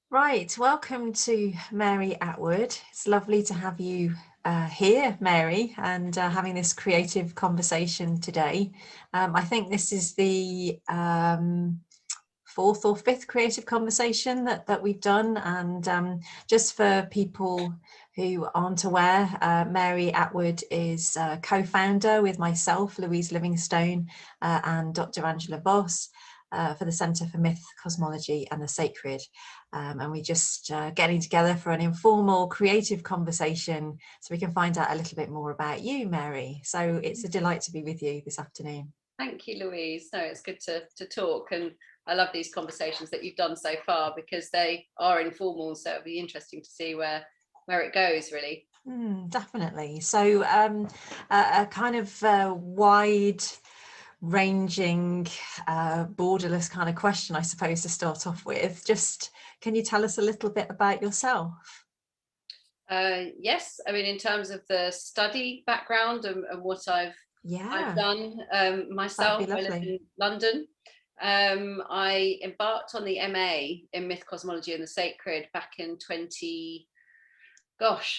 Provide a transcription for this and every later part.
Right, welcome to Mary Attwood. It's lovely to have you here, Mary, and having this creative conversation today. I think this is the fourth or fifth creative conversation that we've done, and just for people who aren't aware, Mary Attwood is co-founder with myself, Louise Livingstone, and Dr. Angela Voss for the Centre for Myth, Cosmology and the Sacred. And we're just getting together for an informal creative conversation so we can find out a little bit more about you, Mary. So it's a delight to be with you this afternoon. Thank you, Louise. No, it's good to talk, and I love these conversations that you've done so far because they are informal, so it'll be interesting to see where it goes, really. Definitely. So a kind of wide ranging borderless kind of question, I suppose, to start off with. Just can you tell us a little bit about yourself? Yes, I mean, in terms of the study background and what I've done myself, I live in London. I embarked on the MA in Myth, Cosmology and the Sacred back in I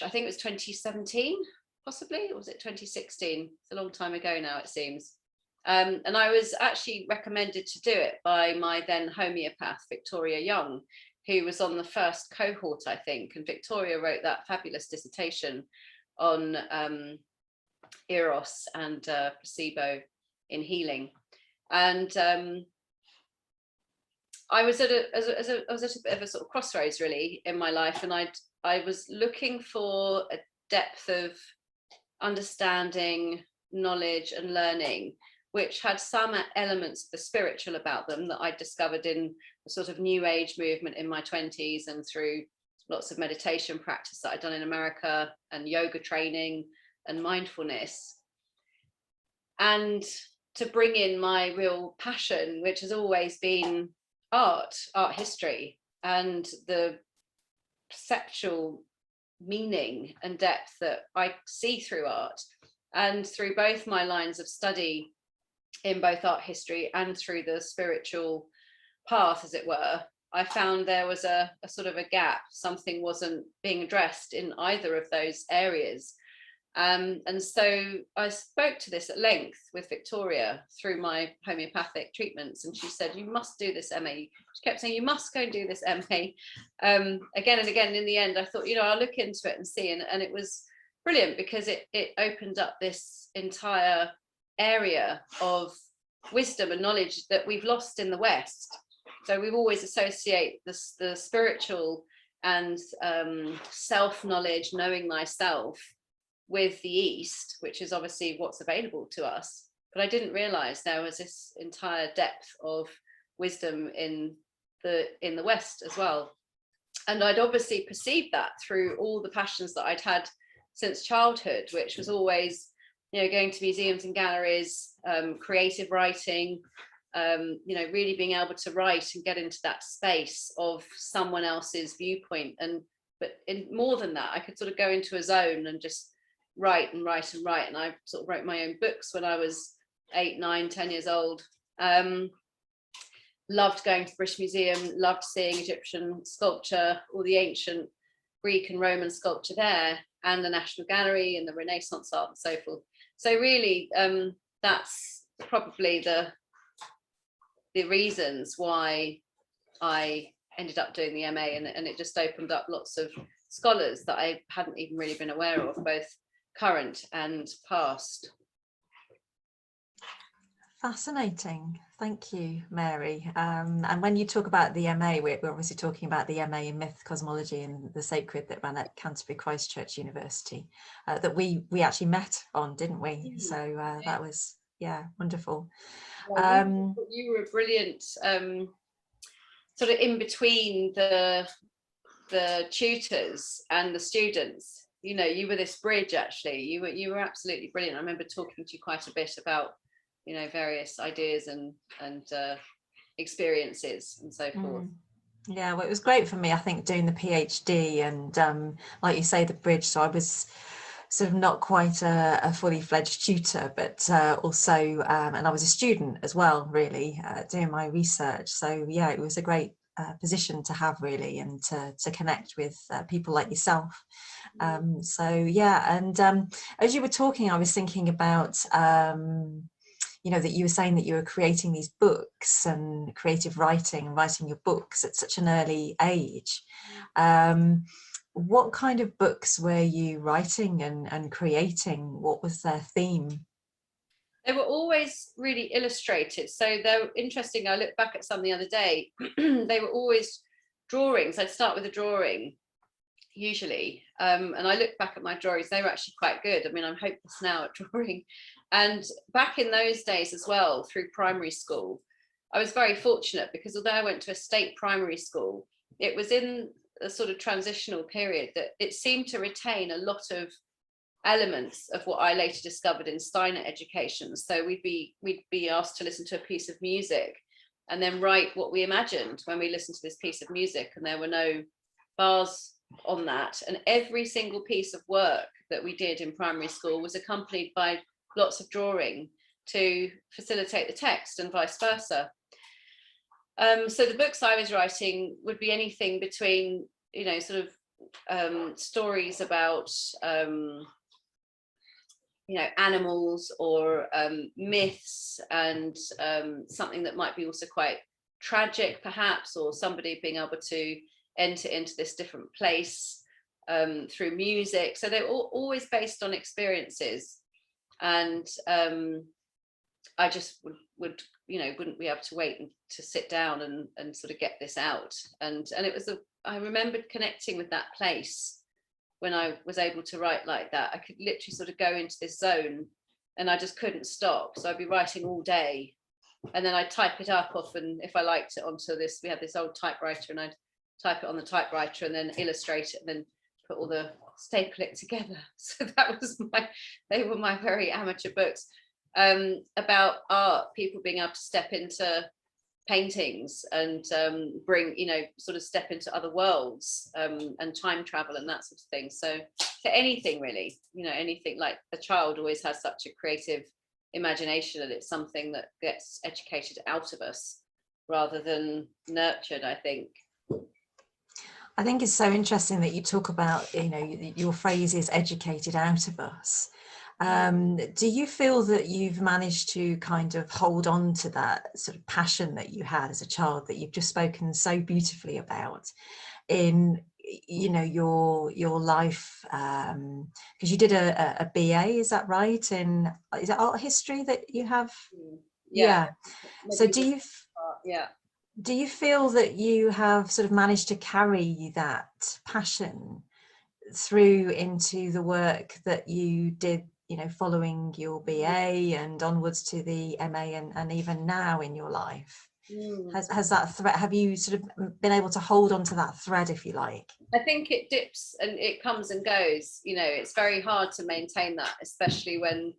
think it was 2017, possibly, or was it 2016? It's a long time ago now, it seems. And I was actually recommended to do it by my then homeopath, Victoria Young, who was on the first cohort, I think. And Victoria wrote that fabulous dissertation on Eros and placebo in healing. And I was at a bit of a sort of crossroads, really, in my life, and I was looking for a depth of understanding, knowledge and learning which had some elements of the spiritual about them that I discovered in the sort of new age movement in my 20s and through lots of meditation practice that I'd done in America and yoga training and mindfulness. And to bring in my real passion, which has always been art history, and the perceptual meaning and depth that I see through art. And through both my lines of study in both art history and through the spiritual path, as it were, I found there was a sort of a gap. Something wasn't being addressed in either of those areas. And so I spoke to this at length with Victoria through my homeopathic treatments, and she said, you must do this MA. She kept saying, you must go and do this MA again and again. In the end, I thought, I'll look into it and see. And it was brilliant because it opened up this entire area of wisdom and knowledge that we've lost in the West. So we've always associate the spiritual and self-knowledge, knowing thyself, with the East, which is obviously what's available to us. But I didn't realize there was this entire depth of wisdom in the West as well. And I'd obviously perceived that through all the passions that I'd had since childhood, which was always, going to museums and galleries, creative writing, really being able to write and get into that space of someone else's viewpoint. But in more than that, I could sort of go into a zone and just write and write and write. And I sort of wrote my own books when I was 8, 9, 10 years old. Loved going to the British Museum, loved seeing Egyptian sculpture, all the ancient Greek and Roman sculpture there, and the National Gallery and the Renaissance art and so forth. So really, that's probably the reasons why I ended up doing the MA, and it just opened up lots of scholars that I hadn't even really been aware of, both current and past. Fascinating. Thank you, Mary. And when you talk about the MA, we're obviously talking about the MA in Myth, Cosmology and the Sacred that ran at Canterbury Christ Church University, that we actually met on, didn't we? Mm-hmm. So that was, wonderful. Well, you were brilliant, sort of in between the tutors and the students. You were this bridge, actually. You were absolutely brilliant. I remember talking to you quite a bit about various ideas and experiences and so forth. Yeah, well, it was great for me, I think, doing the PhD and like you say, the bridge. So I was sort of not quite a fully fledged tutor, but also, and I was a student as well, really, doing my research. So yeah, it was a great position to have, really, and to connect with people like yourself. So yeah, and as you were talking, I was thinking about that you were saying that you were creating these books and creative writing and writing your books at such an early age. What kind of books were you writing and creating? What was their theme? They were always really illustrated. So they're interesting. I looked back at some the other day. They were always drawings. I'd start with a drawing usually. And I look back at my drawings, they were actually quite good. I mean, I'm hopeless now at drawing. And back in those days as well, through primary school, I was very fortunate because although I went to a state primary school, it was in a sort of transitional period that it seemed to retain a lot of elements of what I later discovered in Steiner education. So we'd be asked to listen to a piece of music and then write what we imagined when we listened to this piece of music, and there were no bars on that. And every single piece of work that we did in primary school was accompanied by lots of drawing to facilitate the text and vice versa. So the books I was writing would be anything between, sort of stories about, animals or myths, and something that might be also quite tragic perhaps, or somebody being able to enter into this different place through music. So they're always based on experiences, and I just wouldn't be able to wait to sit down and sort of get this out. And it was I remembered connecting with that place when I was able to write like that. I could literally sort of go into this zone and I just couldn't stop. So I'd be writing all day, and then I'd type it up often if I liked it onto this. We had this old typewriter, and I'd type it on the typewriter and then illustrate it and then put all the staple it together. So they were my very amateur books about art, people being able to step into paintings and bring, sort of step into other worlds and time travel and that sort of thing. So for anything really, anything, like a child always has such a creative imagination, and it's something that gets educated out of us rather than nurtured, I think. I think it's so interesting that you talk about, your phrase is educated out of us. Do you feel that you've managed to kind of hold on to that sort of passion that you had as a child that you've just spoken so beautifully about in, your life? Because you did a BA, is that right? Is it art history that you have? Yeah. So do you feel that you have sort of managed to carry that passion through into the work that you did, following your BA and onwards to the MA and even now in your life? Has that thread, have you sort of been able to hold on to that thread, if you like? I think it dips and it comes and goes. It's very hard to maintain that, especially when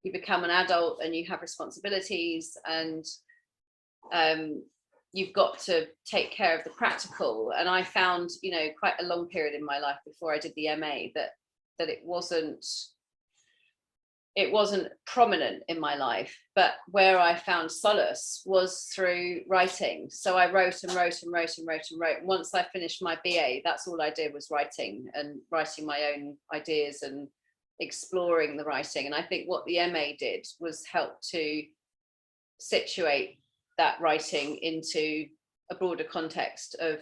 you become an adult and you have responsibilities, and you've got to take care of the practical. And I found, quite a long period in my life before I did the MA that it wasn't prominent in my life, but where I found solace was through writing. So I wrote and wrote and wrote and wrote and wrote. And once I finished my BA, that's all I did was writing my own ideas and exploring the writing. And I think what the MA did was help to situate that writing into a broader context of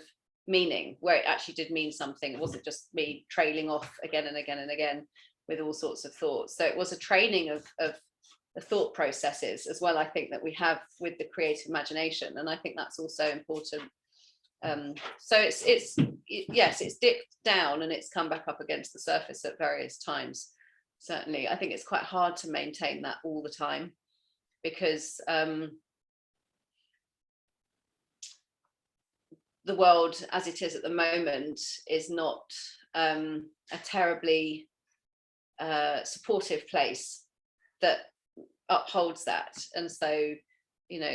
meaning, where it actually did mean something. It wasn't just me trailing off again and again and again with all sorts of thoughts. So it was a training of the thought processes as well, I think, that we have with the creative imagination. And I think that's also important. So it's dipped down and it's come back up against the surface at various times. Certainly, I think it's quite hard to maintain that all the time, because the world as it is at the moment is not a terribly supportive place that upholds that. And so,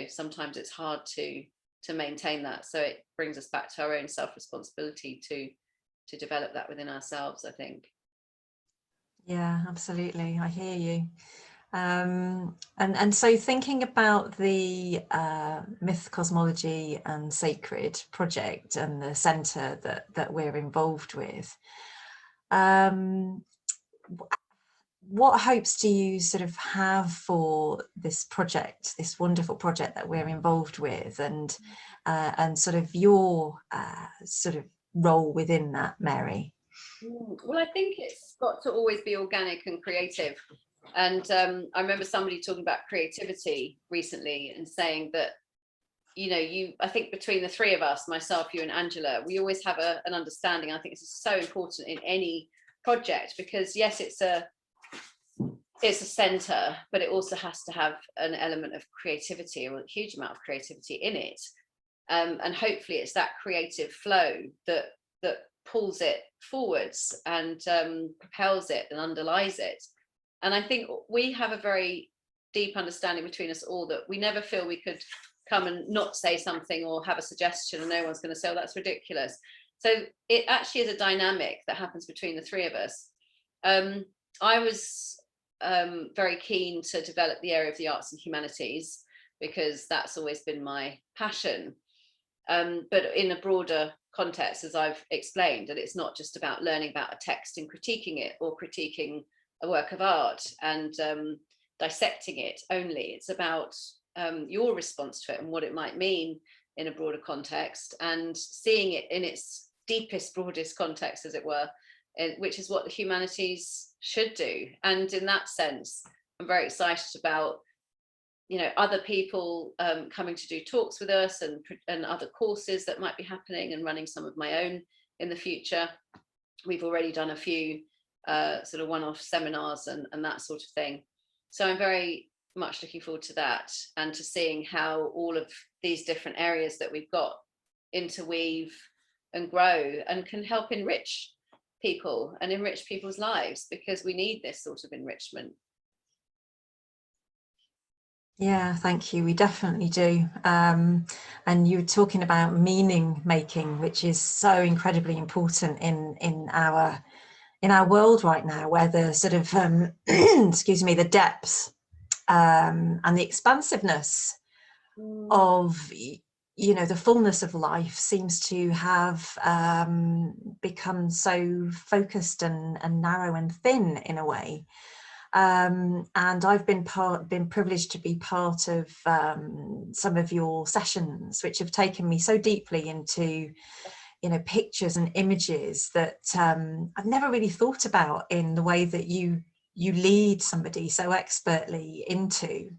sometimes it's hard to maintain that. So it brings us back to our own self-responsibility to develop that within ourselves, I think. Yeah, absolutely. I hear you. And so thinking about the Myth, Cosmology and Sacred project and the centre that we're involved with, what hopes do you sort of have for this project, this wonderful project that we're involved with, and sort of your sort of role within that, Mary? Well, I think it's got to always be organic and creative. And I remember somebody talking about creativity recently and saying that, you know, I think between the three of us, myself, you and Angela, we always have an understanding. I think this is so important in any project, because yes, it's a center, but it also has to have an element of creativity, or a huge amount of creativity in it. And hopefully it's that creative flow that pulls it forwards and propels it and underlies it. And I think we have a very deep understanding between us all that we never feel we could come and not say something or have a suggestion and no one's going to say, oh, that's ridiculous. So it actually is a dynamic that happens between the three of us. I was very keen to develop the area of the arts and humanities because that's always been my passion. But in a broader context, as I've explained, that it's not just about learning about a text and critiquing it, or critiquing a work of art and dissecting it only. It's about your response to it and what it might mean in a broader context, and seeing it in its deepest, broadest context, as it were, which is what the humanities should do. And in that sense, I'm very excited about, you know, other people coming to do talks with us, and other courses that might be happening, and running some of my own in the future. We've already done a few sort of one-off seminars and that sort of thing. So I'm very much looking forward to that, and to seeing how all of these different areas that we've got interweave and grow and can help enrich people and enrich people's lives, because we need this sort of enrichment. Yeah, thank you. We definitely do. And you were talking about meaning making, which is so incredibly important in our world right now, where the sort of excuse me, the depth and the expansiveness of, you know, the fullness of life seems to have become so focused and narrow and thin in a way. And I've been privileged to be part of some of your sessions, which have taken me so deeply into, you know, pictures and images that I've never really thought about in the way that you lead somebody so expertly into.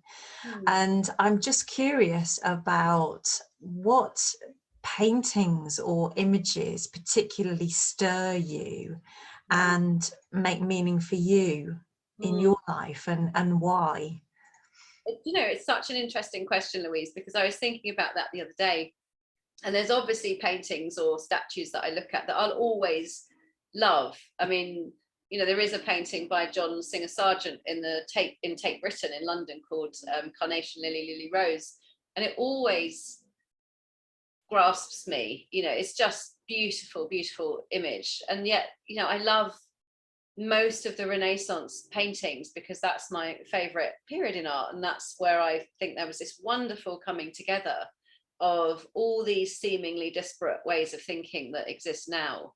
And I'm just curious about what paintings or images particularly stir you and make meaning for you in your life, and why? You know, it's such an interesting question, Louise, because I was thinking about that the other day. And there's obviously paintings or statues that I look at that I'll always love. I mean, you know, there is a painting by John Singer Sargent in Tate Britain in London called Carnation, Lily, Lily, Rose. And it always grasps me. You know, it's just beautiful, beautiful image. And yet, you know, I love most of the Renaissance paintings because that's my favorite period in art. And that's where I think there was this wonderful coming together of all these seemingly disparate ways of thinking that exist now.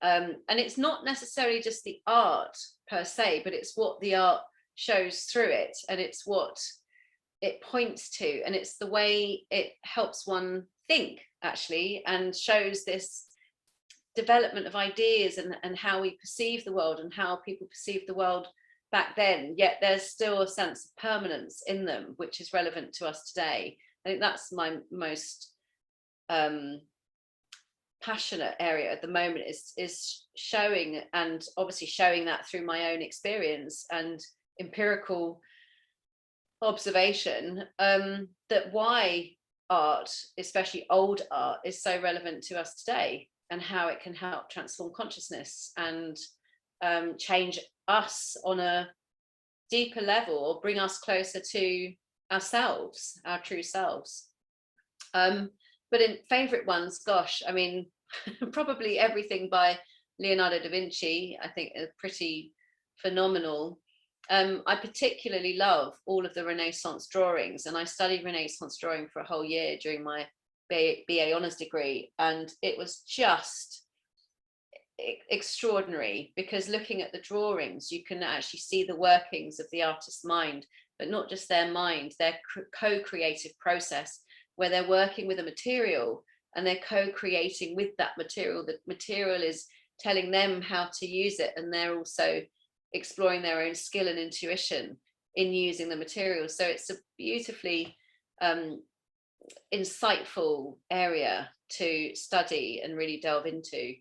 And it's not necessarily just the art per se, but it's what the art shows through it, and it's what it points to, and it's the way it helps one think, actually, and shows this development of ideas and how we perceive the world and how people perceive the world back then, yet there's still a sense of permanence in them, which is relevant to us today. I think that's my most passionate area at the moment, is showing, and obviously showing that through my own experience and empirical observation, that why art, especially old art, is so relevant to us today, and how it can help transform consciousness and change us on a deeper level, or bring us closer to ourselves, our true selves. But in favorite ones, gosh, I mean, probably everything by Leonardo da Vinci, I think, are pretty phenomenal. I particularly love all of the Renaissance drawings, and I studied Renaissance drawing for a whole year during my BA honours degree, and it was just extraordinary, because looking at the drawings you can actually see the workings of the artist's mind, but not just their mind, their co-creative process, where they're working with a material and they're co-creating with that material. The material is telling them how to use it, and they're also exploring their own skill and intuition in using the material. So it's a beautifully insightful area to study and really delve into.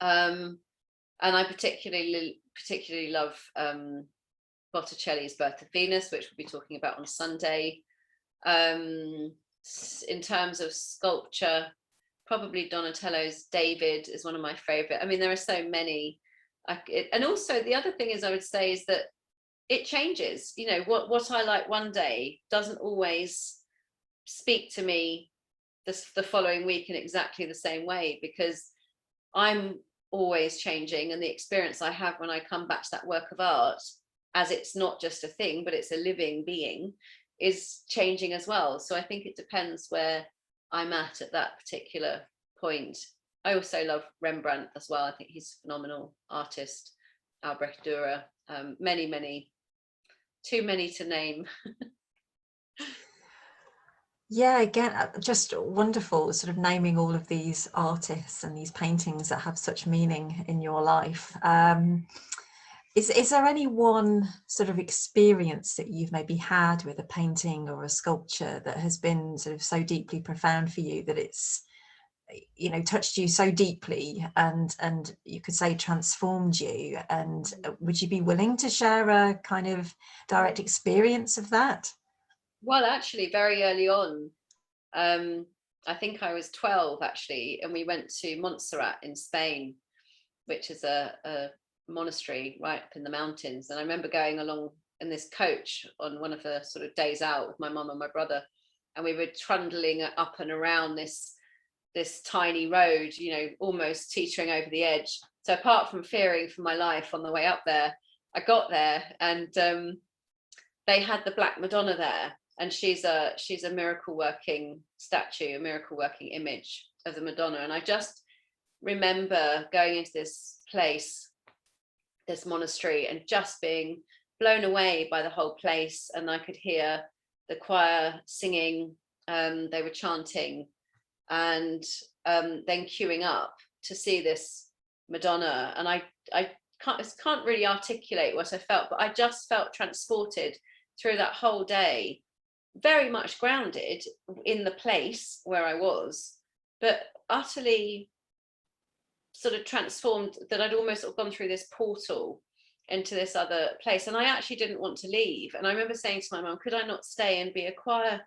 And I particularly love Botticelli's Birth of Venus, which we'll be talking about on Sunday. In terms of sculpture, probably Donatello's David is one of my favorite. I mean, there are so many. And also the other thing is, I would say, is that it changes. You know, what I like one day doesn't always speak to me the following week in exactly the same way, because I'm always changing, and the experience I have when I come back to that work of art, as it's not just a thing but it's a living being, is changing as well. So I think it depends where I'm at that particular point. I also love Rembrandt as well. I think he's a phenomenal artist. Albrecht Dürer, many, too many to name. Yeah, again, just wonderful, sort of naming all of these artists and these paintings that have such meaning in your life. Is there any one sort of experience that you've maybe had with a painting or a sculpture that has been sort of so deeply profound for you that it's, you know, touched you so deeply and you could say transformed you? And would you be willing to share a kind of direct experience of that? Well, actually, very early on, I think I was 12 actually, and we went to Montserrat in Spain, which is a monastery right up in the mountains. And I remember going along in this coach on one of the sort of days out with my mum and my brother, and we were trundling up and around this tiny road, you know, almost teetering over the edge. So apart from fearing for my life on the way up there, I got there, and they had the Black Madonna there. And she's a miracle working statue, a miracle working image of the Madonna. And I just remember going into this place, this monastery, and just being blown away by the whole place. And I could hear the choir singing, they were chanting, and then queuing up to see this Madonna. And I can't really articulate what I felt, but I just felt transported through that whole day, very much grounded in the place where I was, but utterly sort of transformed, that I'd almost gone through this portal into this other place. And I actually didn't want to leave. And I remember saying to my mum, could I not stay and be a choir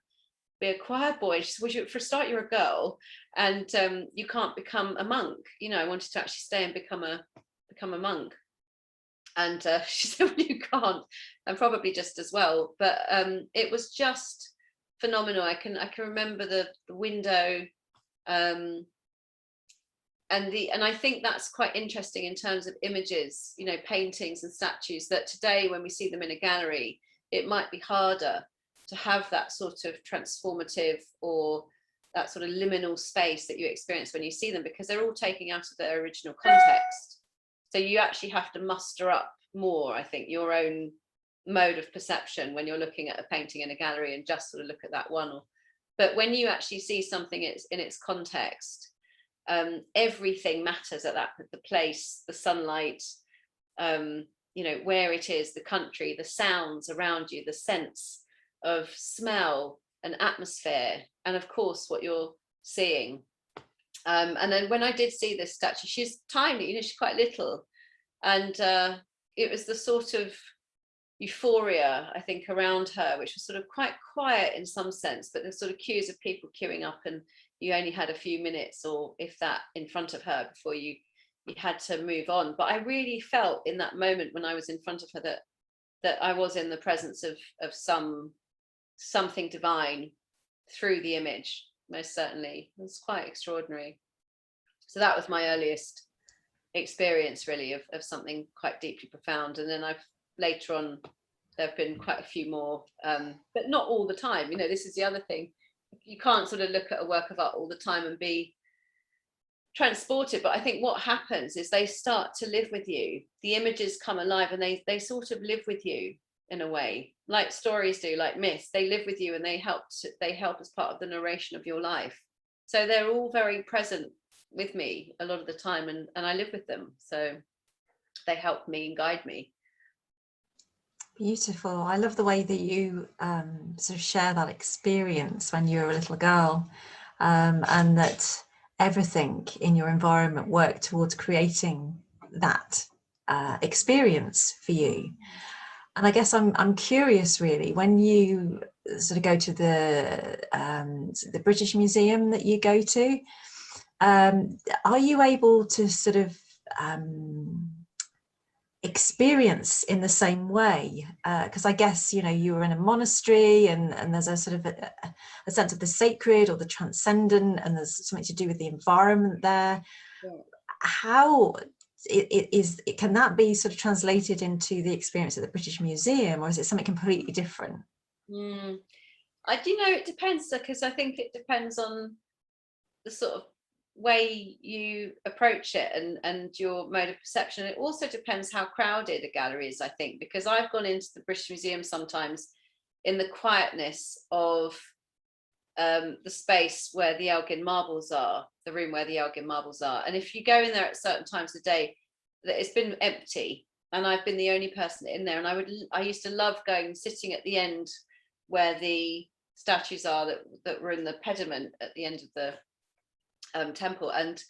boy? She said, well, for a start, you're a girl, and you can't become a monk. You know, I wanted to actually stay and become a monk. And she said, well, you can't, and probably just as well. But it was just phenomenal. I can remember the window, and I think that's quite interesting in terms of images, you know, paintings and statues, that today when we see them in a gallery, it might be harder to have that sort of transformative or that sort of liminal space that you experience when you see them, because they're all taking out of their original context. So you actually have to muster up more, I think, your own mode of perception when you're looking at a painting in a gallery and just sort of look at that one. But when you actually see something in its context, everything matters at that, the place, the sunlight, you know, where it is, the country, the sounds around you, the sense of smell and atmosphere, and of course what you're seeing. And then when I did see this statue, she's tiny, you know, she's quite little, and it was the sort of euphoria, I think, around her, which was sort of quite quiet in some sense, but there's sort of queues of people queuing up, and you only had a few minutes, or if that, in front of her before you had to move on. But I really felt in that moment when I was in front of her that I was in the presence of something divine through the image, most certainly. It was quite extraordinary. So that was my earliest experience really of something quite deeply profound. And then I've later on, there have been quite a few more, but not all the time. You know, this is the other thing. You can't sort of look at a work of art all the time and be transported, but I think what happens is they start to live with you. The images come alive and they sort of live with you in a way, like stories do, like myths. They live with you and they help as part of the narration of your life. So they're all very present with me a lot of the time, and I live with them, so they help me and guide me. Beautiful. I love the way that you sort of share that experience when you were a little girl, and that everything in your environment worked towards creating that experience for you. And I guess I'm curious, really, when you sort of go to the British Museum that you go to, are you able to sort of experience in the same way? Because I guess, you know, you were in a monastery, and there's a sort of a sense of the sacred or the transcendent, and there's something to do with the environment there. Yeah. How can that be sort of translated into the experience at the British Museum, or is it something completely different? I do know it depends, because I think it depends on the sort of way you approach it and your mode of perception. It also depends how crowded a gallery is, I think, because I've gone into the British Museum sometimes in the quietness of the space where the Elgin marbles are, the room where the Elgin marbles are, and if you go in there at certain times of day, it's been empty and I've been the only person in there, and I used to love going and sitting at the end where the statues are that were in the pediment at the end of the temple, and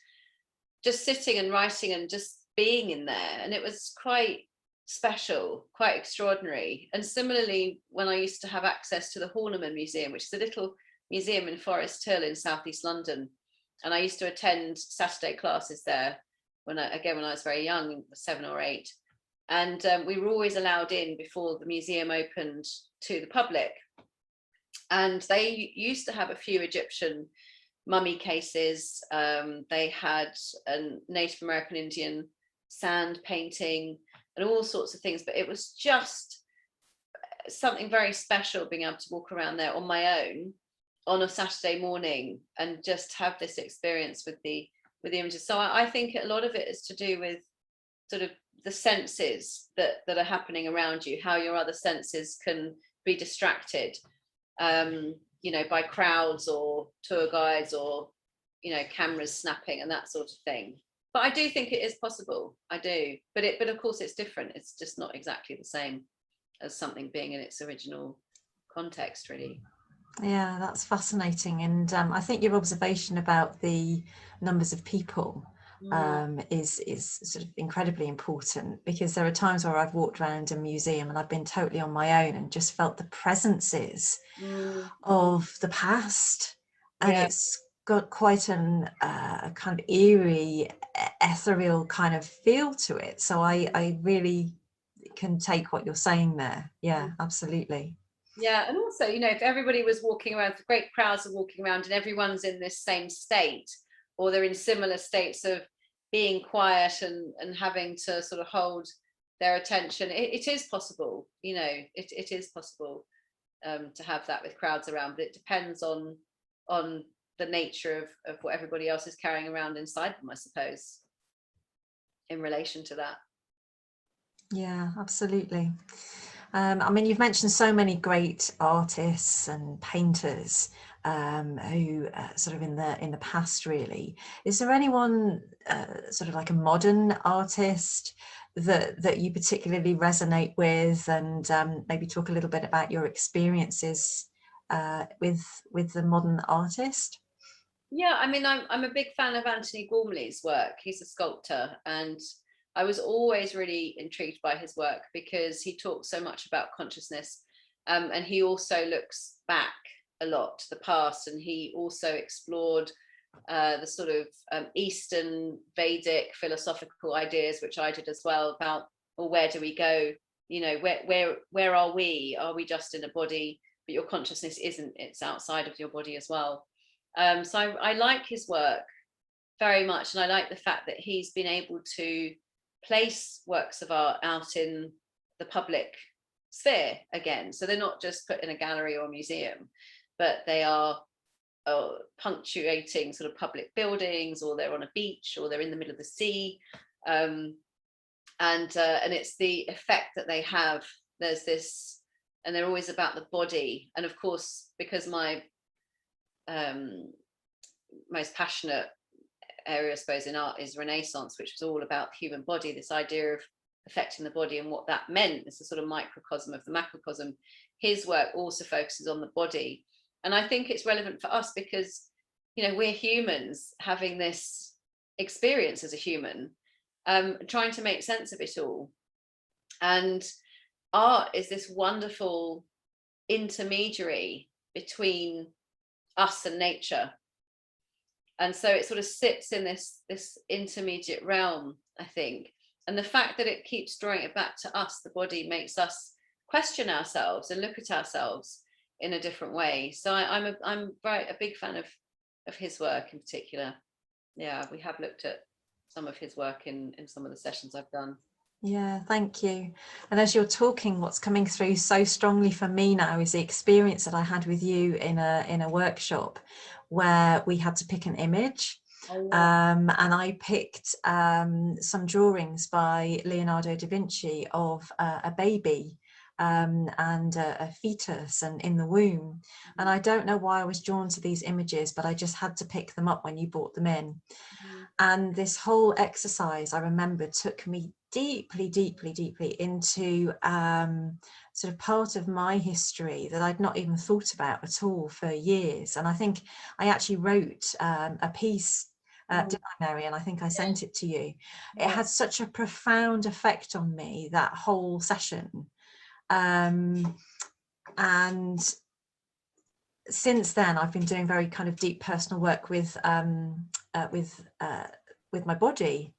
just sitting and writing and just being in there, and it was quite special, quite extraordinary. And similarly, when I used to have access to the Horniman Museum, which is a little museum in Forest Hill in southeast London, and I used to attend Saturday classes there when I was very young, 7 or 8, and we were always allowed in before the museum opened to the public, and they used to have a few Egyptian mummy cases. They had a Native American Indian sand painting and all sorts of things, but it was just something very special being able to walk around there on my own on a Saturday morning and just have this experience with the images. So I think a lot of it is to do with sort of the senses that are happening around you, how your other senses can be distracted, you know, by crowds or tour guides or, you know, cameras snapping and that sort of thing. But I do think it is possible. I do. But of course it's different. It's just not exactly the same as something being in its original context, really. Yeah, that's fascinating. And I think your observation about the numbers of people is sort of incredibly important, because there are times where I've walked around a museum and I've been totally on my own and just felt the presences of the past, and it's got quite a kind of eerie, ethereal kind of feel to it. So I really can take what you're saying there. Yeah, absolutely. Yeah, and also, you know, if everybody was walking around, if great crowds are walking around and everyone's in this same state, or they're in similar states of being quiet and having to sort of hold their attention, it is possible, you know, it is possible to have that with crowds around, but it depends on the nature of what everybody else is carrying around inside them, I suppose, in relation to that. Yeah, absolutely. I mean, you've mentioned so many great artists and painters who sort of in the past, really. Is there anyone sort of like a modern artist that you particularly resonate with, and maybe talk a little bit about your experiences with the modern artist? Yeah, I mean, I'm a big fan of Anthony Gormley's work. He's a sculptor, and I was always really intrigued by his work because he talks so much about consciousness, and he also looks back a lot to the past, and he also explored the sort of Eastern Vedic philosophical ideas, which I did as well, about, well, where do we go? You know, where are we? Are we just in a body? But your consciousness isn't, it's outside of your body as well. So I like his work very much, and I like the fact that he's been able to place works of art out in the public sphere again. So they're not just put in a gallery or a museum, but they are punctuating sort of public buildings, or they're on a beach, or they're in the middle of the sea. And it's the effect that they have. There's this, and they're always about the body. And of course, because my most passionate area, I suppose, in art is Renaissance, which was all about the human body, this idea of affecting the body and what that meant. It's a sort of microcosm of the macrocosm. His work also focuses on the body. And I think it's relevant for us because, you know, we're humans having this experience as a human, trying to make sense of it all. And art is this wonderful intermediary between us and nature. And so it sort of sits in this intermediate realm, I think. And the fact that it keeps drawing it back to us, the body, makes us question ourselves and look at ourselves in a different way. So I'm very a big fan of his work in particular. Yeah, we have looked at some of his work in some of the sessions I've done. Yeah, thank you. And as you're talking, what's coming through so strongly for me now is the experience that I had with you in a workshop where we had to pick an image. Oh, yeah. And I picked some drawings by Leonardo da Vinci of a baby and a fetus and in the womb. And I don't know why I was drawn to these images, but I just had to pick them up when you brought them in. Mm-hmm. And this whole exercise, I remember, took me deeply into sort of part of my history that I'd not even thought about at all for years. And I think I actually wrote a piece, didn't I, Mary? And I think I sent it to you. It had such a profound effect on me, that whole session. And since then, I've been doing very kind of deep personal work with my body.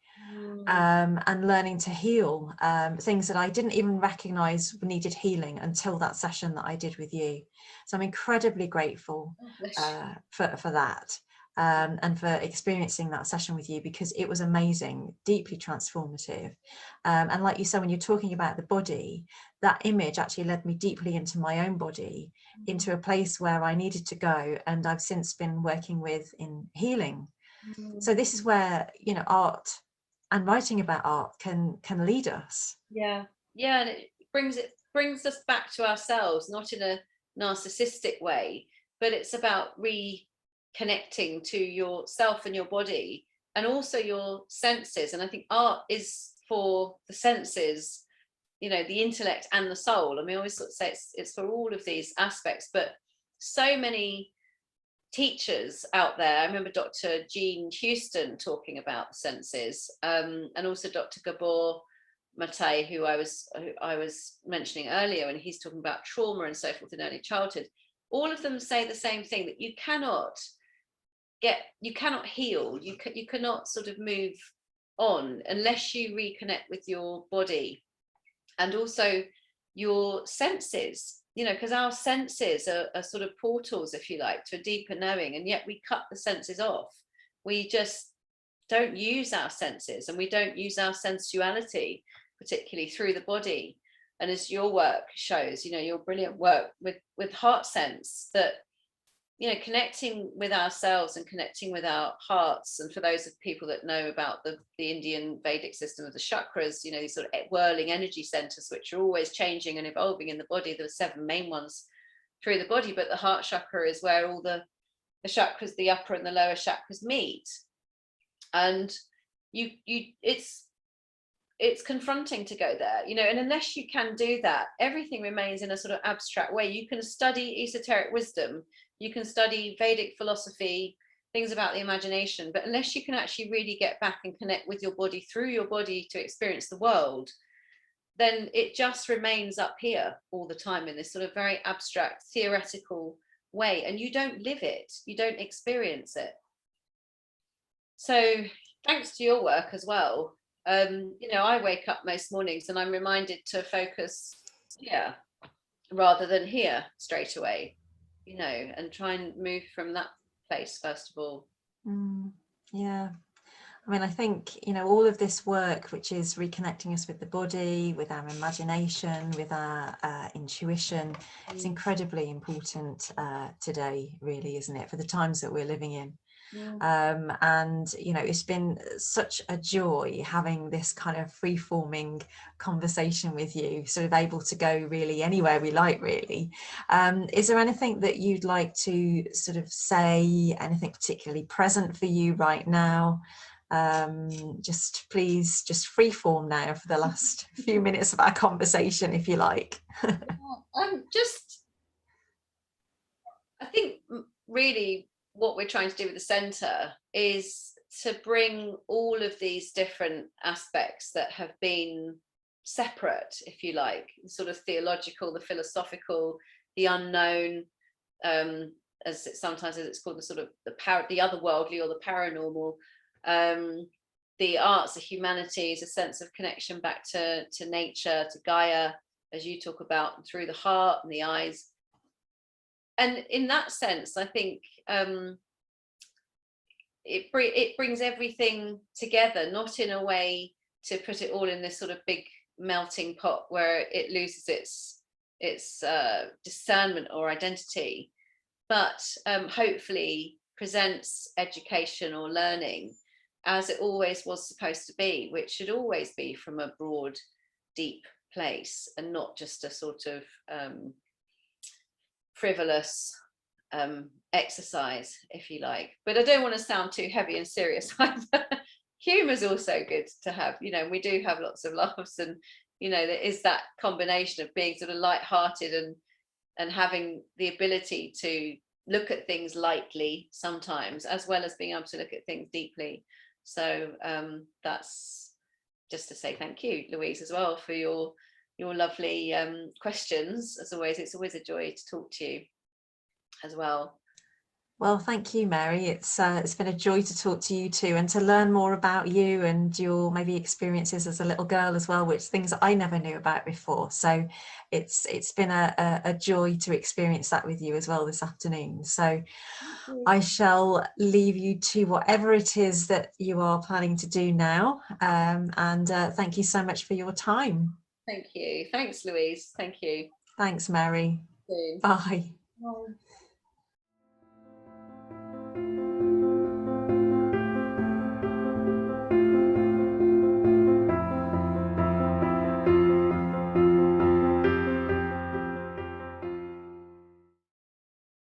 And learning to heal things that I didn't even recognize needed healing until that session that I did with you. So I'm incredibly grateful for that and for experiencing that session with you, because it was amazing, deeply transformative. And like you said, when you're talking about the body, that image actually led me deeply into my own body, into a place where I needed to go, and I've since been working with in healing. So this is where, you know, art and writing about art can lead us. Yeah, and it brings us back to ourselves, not in a narcissistic way, but it's about reconnecting to yourself and your body, and also your senses. And I think art is for the senses, you know, the intellect and the soul. I mean, I always sort of say it's for all of these aspects, but so many teachers out there. I remember Dr. Jean Houston talking about the senses, and also Dr. Gabor Mate, who I was mentioning earlier, and he's talking about trauma and so forth in early childhood. All of them say the same thing, that you cannot heal, you cannot sort of move on unless you reconnect with your body and also your senses. You know, because our senses are sort of portals, if you like, to a deeper knowing, and yet we cut the senses off. We just don't use our senses, and we don't use our sensuality, particularly through the body. And as your work shows, you know, your brilliant work with heart sense, that, you know, connecting with ourselves and connecting with our hearts. And for those of people that know about the Indian Vedic system of the chakras, you know, these sort of whirling energy centers, which are always changing and evolving in the body. There are 7 main ones through the body, but the heart chakra is where all the chakras, the upper and the lower chakras, meet. And it's confronting to go there, you know, and unless you can do that, everything remains in a sort of abstract way. You can study esoteric wisdom, you can study Vedic philosophy, things about the imagination, but unless you can actually really get back and connect with your body, through your body, to experience the world, then it just remains up here all the time in this sort of very abstract, theoretical way, and you don't live it, you don't experience it. So thanks to your work as well, you know, I wake up most mornings and I'm reminded to focus here rather than here straight away, you know, and try and move from that place, first of all. Yeah. I mean, I think, you know, all of this work, which is reconnecting us with the body, with our imagination, with our intuition, is incredibly important today, really, isn't it, for the times that we're living in? And, you know, it's been such a joy having this kind of free-forming conversation with you, sort of able to go really anywhere we like, really. Is there anything that you'd like to sort of say, anything particularly present for you right now? Just please, just free form now for the last few minutes of our conversation, if you like. I think really what we're trying to do with the centre is to bring all of these different aspects that have been separate, if you like, the sort of theological, the philosophical, the unknown, as it's called, the sort of the otherworldly or the paranormal, the arts, the humanities, a sense of connection back to nature, to Gaia, as you talk about, through the heart and the eyes. And in that sense, I think it brings everything together, not in a way to put it all in this sort of big melting pot where it loses its discernment or identity, but hopefully presents education or learning as it always was supposed to be, which should always be from a broad, deep place and not just a sort of frivolous exercise, if you like. But I don't want to sound too heavy and serious either. Humor is also good to have, you know. We do have lots of laughs, and you know, there is that combination of being sort of light-hearted and having the ability to look at things lightly sometimes, as well as being able to look at things deeply. So that's just to say thank you, Louise, as well, for your lovely questions. As always, it's always a joy to talk to you as well. Well, thank you, Mary. It's been a joy to talk to you too, and to learn more about you and your maybe experiences as a little girl as well, which things I never knew about before. So it's been a joy to experience that with you as well this afternoon. So I shall leave you to whatever it is that you are planning to do now. And thank you so much for your time. Thank you. Thanks, Louise. Thank you. Thanks, Mary. Bye. Bye.